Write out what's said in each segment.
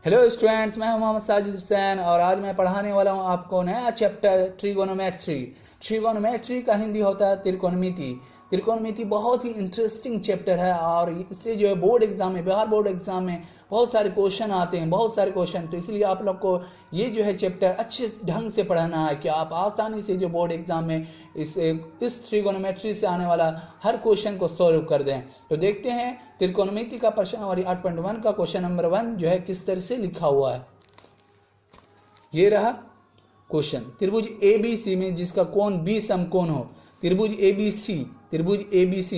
Hello students, मैं हूं मोहम्मद साजिद हुसैन और आज मैं पढ़ाने वाला हूं आपको नया चैप्टर ट्रिगोनोमेट्री। ट्रिगोनोमेट्री का हिंदी होता है त्रिकोणमिति। त्रिकोणमिति बहुत ही इंटरेस्टिंग चैप्टर है और इससे जो है बोर्ड एग्जाम में, बिहार बोर्ड एग्जाम में बहुत सारे क्वेश्चन आते हैं, बहुत सारे क्वेश्चन। तो इसलिए आप लोग को ये जो है चैप्टर अच्छे ढंग से पढ़ना है कि आप आसानी से जो बोर्ड एग्जाम में इस ट्रिगोनोमेट्री से आने वाला हर क्वेश्चन को सॉल्व कर दें। तो देखते हैं त्रिकोणमिति का प्रश्नावली 8.1 का क्वेश्चन नंबर 1 जो है किस तरह से लिखा हुआ है। ये रहा क्वेश्चन। त्रिभुज ABC में जिसका कोण B समकोण हो, त्रिभुज ABC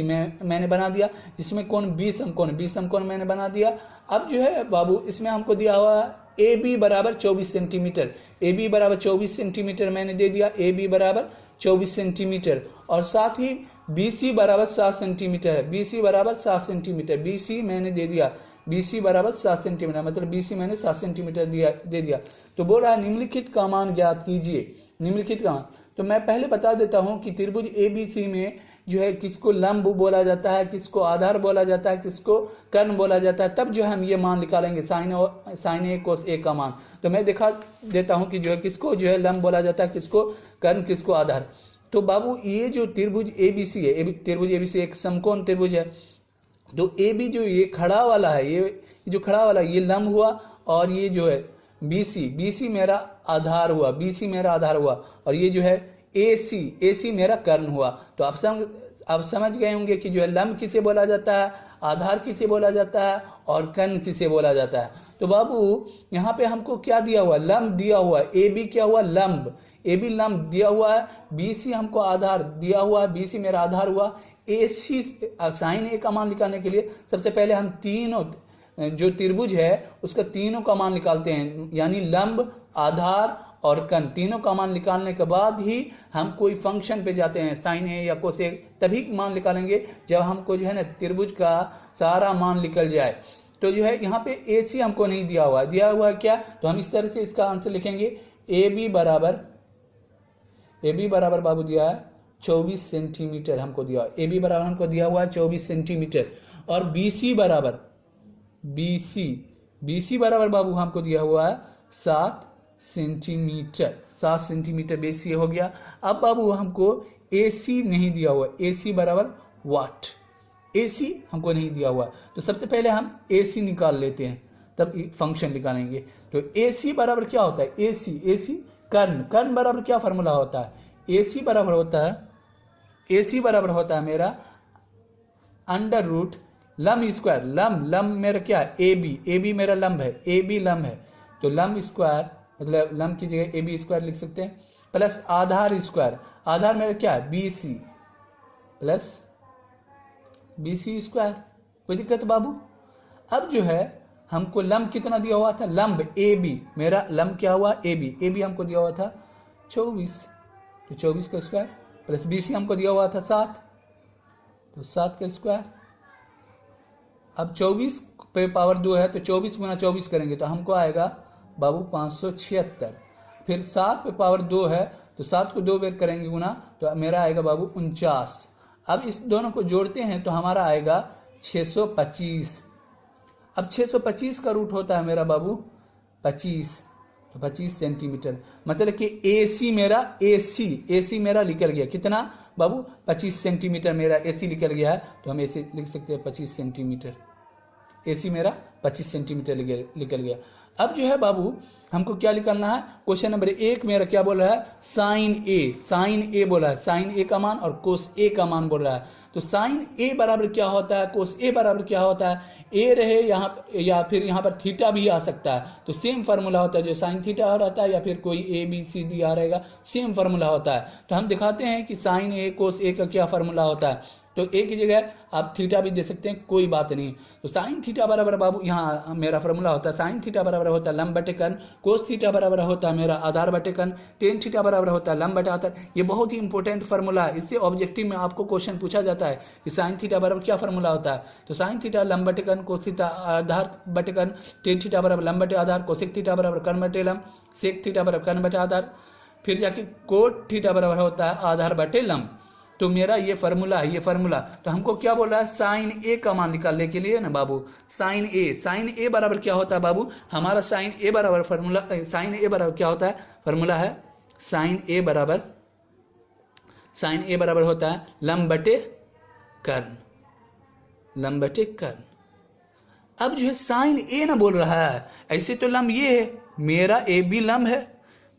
मैंने बना दिया, जिसमें कोण B समकोण मैंने बना दिया। अब जो है बाबू इसमें हमको दिया हुआ AB बराबर 24 सेंटीमीटर, AB बराबर 24 सेंटीमीटर मैंने दे दिया, AB बराबर 24 सेंटीमीटर और साथ ही BC बराबर 7 सेंटीमीटर है, BC बराबर 7 सेंटीमीटर, BC मैंने दे दिया, BC बराबर 7 सेंटीमीटर, मतलब BC मैंने 7 सेंटीमीटर दे दिया। तो बोल रहा है निम्नलिखित का मान ज्ञात कीजिए। निम्नलिखित का मान, तो मैं पहले बता देता हूं कि त्रिभुज ABC में जो है किसको लंब बोला जाता है, किसको आधार बोला जाता है, किसको कर्ण बोला जाता है, तब जो है हम ये मान निकालेंगे साइन ए कोस ए का मान। तो मैं दिखा देता हूं कि जो है किसको जो है लंब बोला जाता है, किसको कर्ण, किसको आधार। तो बाबू ये जो त्रिभुज ABC है, त्रिभुज ABC एक समकोण त्रिभुज है। तो AB जो ये खड़ा वाला है, ये जो खड़ा वाला ये लंब हुआ और ये जो है BC मेरा आधार हुआ, BC मेरा आधार हुआ और ये जो है AC मेरा कर्ण हुआ। तो आप समझ गए होंगे कि जो है लंब किसे बोला जाता है, आधार किसे बोला जाता है और कर्ण किसे बोला जाता है। तो बाबू यहाँ पे हमको क्या दिया हुआ, लंब दिया हुआ, AB क्या हुआ, लंब, AB लंब दिया हुआ है, BC हमको आधार दिया हुआ है, BC मेरा आधार हुआ। AC साइन ए का मान निकालने के लिए सबसे पहले हम तीनों जो त्रिभुज है उसका तीनों का मान निकालते हैं, यानी लंब, आधार और कर्ण, तीनों का मान निकालने के बाद ही हम कोई फंक्शन पे जाते हैं, साइन ए या कोसेक, तभी मान निकालेंगे जब हमको जो है ना त्रिभुज का सारा मान निकल जाए। तो जो है यहाँ पे AC हमको नहीं दिया हुआ है क्या, तो हम इस तरह से इसका आंसर लिखेंगे। AB बराबर बाबू दिया है 24 सेंटीमीटर हमको दिया, AB बराबर हमको दिया हुआ है 24 सेंटीमीटर और BC बराबर बाबू हमको दिया हुआ है 7 सेंटीमीटर BC हो गया। अब बाबू हमको AC नहीं दिया हुआ, AC बराबर वाट, AC हमको नहीं दिया हुआ। तो सबसे पहले हम AC निकाल लेते हैं, तब फंक्शन निकालेंगे। तो AC बराबर क्या होता है, AC कर्ण बराबर क्या फॉर्मूला होता है, AC बराबर होता है मेरा अंडर रूट लंब स्क्वायर, लंब मेरा क्या है AB मेरा लंब है, AB लंब है, तो लंब स्क्वायर मतलब लंब की जगह AB स्क्वायर लिख सकते हैं, प्लस आधार स्क्वायर, आधार मेरा क्या है BC प्लस BC स्क्वायर। कोई दिक्कत बाबू। अब जो है हमको लंब कितना दिया हुआ था, लंब AB, मेरा लंब क्या हुआ AB हमको दिया हुआ था 24, तो 24 का स्क्वायर प्लस BC हमको दिया हुआ था 7, तो 7 का स्क्वायर। अब 24 पे पावर 2 है तो 24 गुना 24 करेंगे तो हमको आएगा बाबू 576। फिर 7 पे पावर 2 है तो 7 को 2 बार करेंगे गुना तो मेरा आएगा बाबू 49। अब इस दोनों को जोड़ते हैं तो हमारा आएगा 625। अब 625 का रूट होता है मेरा बाबू 25, तो 25 सेंटीमीटर, मतलब कि AC मेरा निकल गया कितना बाबू 25 सेंटीमीटर मेरा AC निकल गया है। तो हम ऐसे लिख सकते हैं 25 सेंटीमीटर, AC मेरा 25 सेंटीमीटर निकल गया। अब जो है बाबू हमको क्या निकालना है, क्वेश्चन नंबर 1 मेरा क्या बोल रहा है, साइन ए बोला है, साइन ए का मान और कोस ए का मान बोल रहा है। तो साइन ए बराबर क्या होता है, कोस ए बराबर क्या होता है, ए रहे यहाँ या फिर यहाँ पर थीटा भी आ सकता है, तो सेम फार्मूला होता है, जो साइन थीटा रहता है या फिर कोई ABCD आ रहेगा, सेम फार्मूला होता है। तो हम दिखाते हैं कि साइन ए कोस ए का क्या फार्मूला होता है। तो ए की जगह आप थीटा भी दे सकते हैं, कोई बात नहीं। तो साइन थीटा बराबर बाबू यहाँ मेरा फार्मूला होता है, साइन थीटा बराबर होता है लंब बटे कर्ण, कोस थीटा बराबर होता है मेरा आधार बटे कर्ण, टेन थीटा बराबर होता है लंब बटे आधार। ये बहुत ही इंपॉर्टेंट फार्मूला है, इससे ऑब्जेक्टिव में आपको क्वेश्चन पूछा जाता है कि साइन थीटा बराबर क्या फार्मूला होता है। तो साइन थीटा लंब बटे कर्ण, कोस थीटा आधार बटे कर्ण, टेन थीटा बराबर लंब बटे आधार, कोसेक थीटा बराबर कर्ण बटे लंब, सेक थीटा बराबर कर्ण बटे आधार, फिर जाके कोट थीटा बराबर होता है आधार बटे लंब। तो मेरा ये फार्मूला है, ये फार्मूला। तो हमको क्या बोल रहा है, साइन ए का मान निकालने के लिए ना बाबू, साइन ए बराबर क्या होता है बाबू, हमारा साइन ए बराबर फार्मूला, साइन ए बराबर क्या होता है, फार्मूला है साइन ए बराबर होता है लंब बटे कर्ण, लंब बटे कर्ण। अब जो है साइन ए ना बोल रहा है, ऐसे तो लंब ये है, मेरा ए बी लंब है,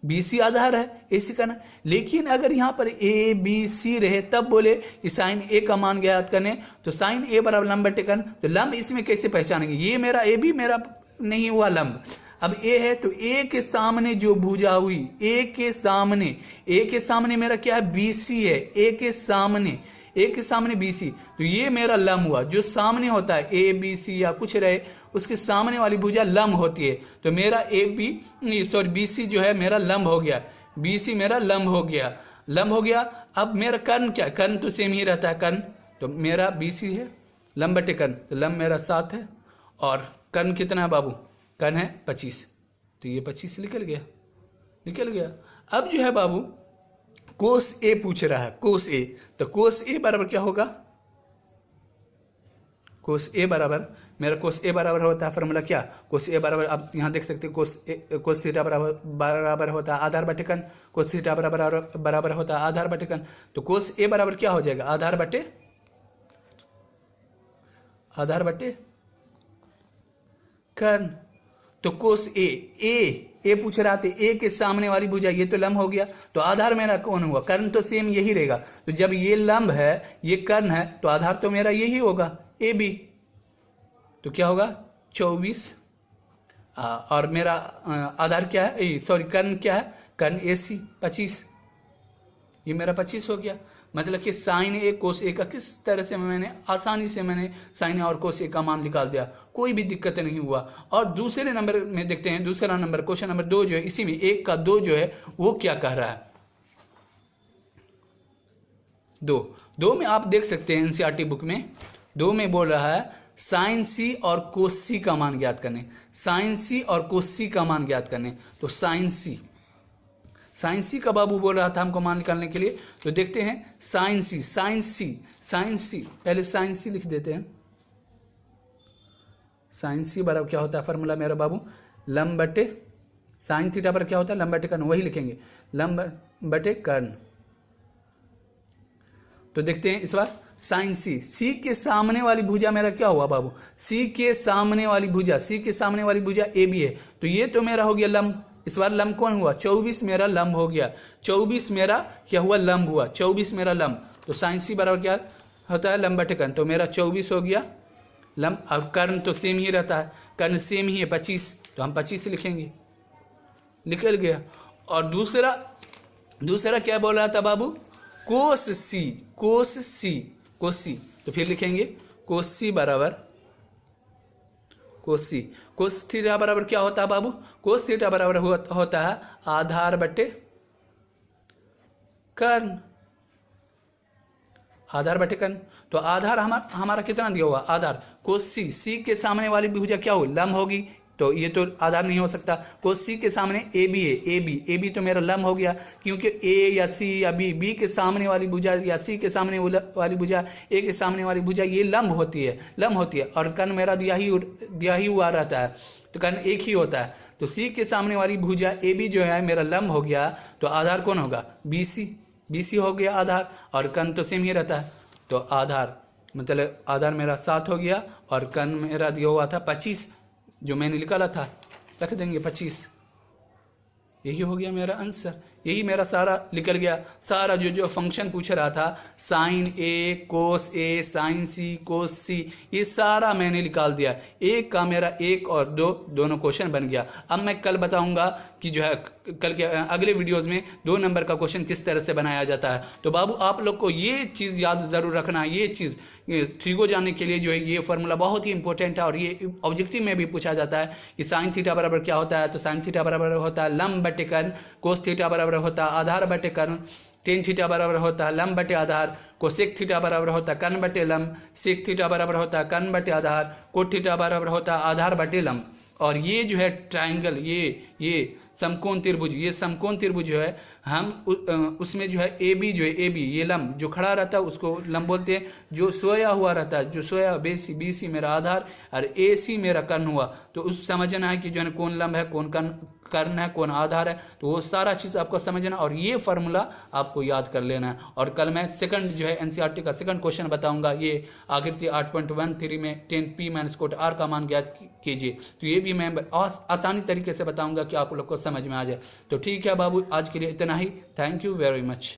बी सी आधार है, ऐसे करना। लेकिन अगर यहाँ पर ए बी सी रहे तब बोले कि साइन ए का मान ज्ञात करने, तो साइन ए बराबर लंब बटे कर्ण। तो लंब इसमें कैसे पहचानेंगे, ये मेरा ए बी मेरा नहीं हुआ लंब। अब ए है तो ए के सामने जो भुजा हुई, ए के सामने मेरा क्या है, बी सी है, ए के सामने बी सी, तो ये मेरा लंब हुआ। जो सामने होता है ए बी सी या कुछ रहे, उसके सामने वाली भुजा लंब होती है। तो मेरा बी सी जो है मेरा लंब हो गया, बी सी मेरा लंब हो गया। अब मेरा कर्ण क्या है, कर्ण तो सेम ही रहता है, कर्ण तो मेरा बी सी है, लंब बटे कर्ण, तो लंब मेरा 7 है और कर्ण कितना है बाबू, कर्ण है 25, तो ये 25 निकल गया। अब जो है बाबू कोस ए पूछ रहा है, कोस ए, तो कोस ए बराबर क्या होगा, कोस ए बराबर होता है फार्मूला क्या, कोस ए बराबर, आप यहाँ देख सकते हैं कोस थीटा बराबर होता है आधार बटे कर्ण, कोस थीटा बराबर होता है आधार बटे कर्ण। तो कोस ए बराबर क्या हो जाएगा, आधार बटे कर्ण। तो कोस ए पूछ रहा था, ए के सामने वाली भुजा, ये तो लंब हो गया, तो आधार मेरा कौन हुआ, कर्ण तो सेम यही रहेगा। तो जब ये लंब है, ये कर्ण है, तो आधार तो मेरा यही होगा, ए बी। तो क्या होगा 24, और मेरा आधार क्या है, कर्ण क्या है, कर्ण ए सी 25, ये मेरा 25 हो गया। मतलब कि साइन ए कोस ए का किस तरह से मैंने आसानी से साइन ए और कोस ए का मान निकाल दिया, कोई भी दिक्कत नहीं हुआ। और दूसरे नंबर में देखते हैं, दूसरा नंबर क्वेश्चन नंबर 2 जो है, इसी में 1 का 2 जो है वो क्या कह रहा है, 2 में आप देख सकते हैं एनसीईआरटी बुक में 2 में बोल रहा है साइन सी और कोस सी का मान ज्ञात करने, साइन सी और कोस सी का मान ज्ञात करने। तो साइन सी का बाबू बोल रहा था हमको मान निकालने के लिए। तो देखते हैं साइन सी, पहले साइन सी लिख देते हैं। साइन सी बराबर क्या होता है फार्मूला मेरा बाबू, लंब बटे साइन थीटा पर क्या होता है, लंब बटे कर्ण, वही लिखेंगे लंब बटे कर्ण। तो देखते हैं इस बार साइन सी के सामने वाली भुजा मेरा क्या हुआ बाबू, सी के सामने वाली भुजा ए बी है, तो ये तो मेरा हो गया लंब। इस बार लंब कौन हुआ, 24 मेरा लंब हो गया, 24 मेरा क्या हुआ, लंब हुआ, 24 मेरा लंब। तो साइन सी बराबर क्या होता है, लंब बटे कर्ण। तो मेरा 24 हो गया लंब, और कर्ण तो सेम ही रहता है, कर्ण सेम ही है 25, तो हम 25 लिखेंगे, निकल गया। और दूसरा क्या बोल रहा था बाबू, कोस सी, तो फिर लिखेंगे कोस थीटा बराबर क्या होता है बाबू, कोस थीटा बराबर होता है आधार बटे कर्ण, तो आधार हमारा कितना दिया हुआ, आधार कोस सी के सामने वाली भुजा क्या हो, लंब होगी, तो ये तो आधार नहीं हो सकता। कोस सी के सामने ए बी है, ए बी तो मेरा लंब हो गया, क्योंकि ए या सी या बी के सामने वाली भुजा या सी के सामने वाली भुजा, ए के सामने वाली भुजा, ये लंब होती है। और कर्ण मेरा दिया ही हुआ रहता है, तो कर्ण एक ही होता है। तो सी के सामने वाली भुजा ए बी जो है मेरा लंब हो गया, तो आधार कौन होगा, बी सी हो गया आधार, और कर्ण तो सेम ही रहता है। तो आधार मतलब आधार मेरा 7 हो गया, और कर्ण मेरा दिया हुआ था 25, जो मैंने निकाला था, रख देंगे 25, यही हो गया मेरा आंसर। यही मेरा सारा निकल गया, सारा जो फंक्शन पूछ रहा था, साइन ए कोस ए, साइन सी कोस सी, ये सारा मैंने निकाल दिया। एक का मेरा 1 और 2 दोनों क्वेश्चन बन गया। अब मैं कल बताऊंगा कि जो है कल के अगले वीडियोस में 2 नंबर का क्वेश्चन किस तरह से बनाया जाता है। तो बाबू आप लोग को ये चीज़ याद ज़रूर रखना है, ये चीज़ ट्रिगो जानने के लिए जो है ये फार्मूला बहुत ही इंपॉर्टेंट है, और ये ऑब्जेक्टिव में भी पूछा जाता है कि साइन थीटा बराबर क्या होता है। तो साइन थीटा बराबर होता है लंब बटे कर्ण, कोस थीटा बराबर होता है आधार बटे कर्ण, टेन थीटा बराबर होता है लंब बटे आधार, कोसेक थीटा बराबर होता है कर्ण बटे लंब, सेक थीटा बराबर होता है कर्ण बटे आधार, कोट थीटा बराबर होता है आधार बटे लंब। और ये जो है ट्रायंगल, ये समकोण त्रिभुज, ये समकोण त्रिभुज जो है हम उसमें जो है ए बी जो है, ए बी ये लंब जो खड़ा रहता है उसको लंब बोलते हैं, जो सोया हुआ रहता है, जो सोया बी सी मेरा आधार और ए सी मेरा कर्ण हुआ, तो उस समझना है कि जो है कौन लंब है, कौन कर्ण है, कौन आधार है, तो वो सारा चीज़ आपको समझना और ये फार्मूला आपको याद कर लेना है। और कल मैं सेकंड जो है एनसीईआरटी का सेकंड क्वेश्चन बताऊंगा, ये आकृति 8.13 में 10p-r का मान ज्ञात कीजिए, तो ये भी मैं आसानी तरीके से बताऊंगा कि आप लोग को समझ में आ जाए। तो ठीक है बाबू, आज के लिए इतना ही। Thank you very much.